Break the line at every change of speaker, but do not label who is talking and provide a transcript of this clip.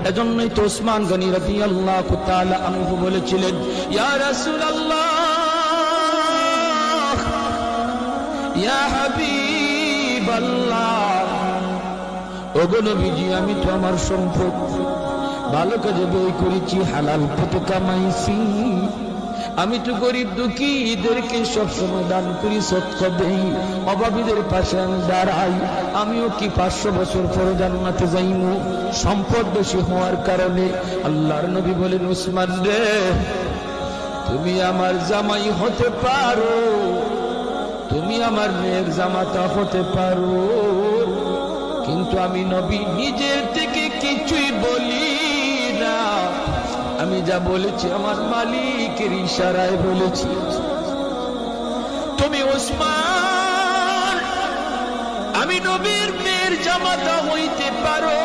এজন্যই তো ওসমান গনি রাদিয়াল্লাহু তাআলা আনহু বলেছিলেন, ইয়া রাসূলুল্লাহ, ইয়া হাবিবাল্লাহ, ওগো নবীজি, আমি তো আমার সম্পদ ভালো কাজে ব্যয় করেছি, হালাল পথে কামাইছি। আমি তো গরিব দুঃখী এদেরকে সবসময় দান করি, সদকা দেই, অভাবীদের পাশে আমি দাঁড়াই। আমিও কি 500 বছর পরে জান্নাতে যাইমু সম্পদ বেশি হওয়ার কারণে? আল্লাহর নবী বলেন, ওসমান রে, তুমি আমার জামাই হতে পারো, তুমি আমার মেয়ের জামাতা হতে পারো, কিন্তু আমি নবী নিজের থেকে কিছুই বলি না। আমি যা বলেছি আমার মালিকের ইশারায় বলেছি। তুমি ওসমান, আমি নবীর মেয়ের জামাতা হইতে পারো,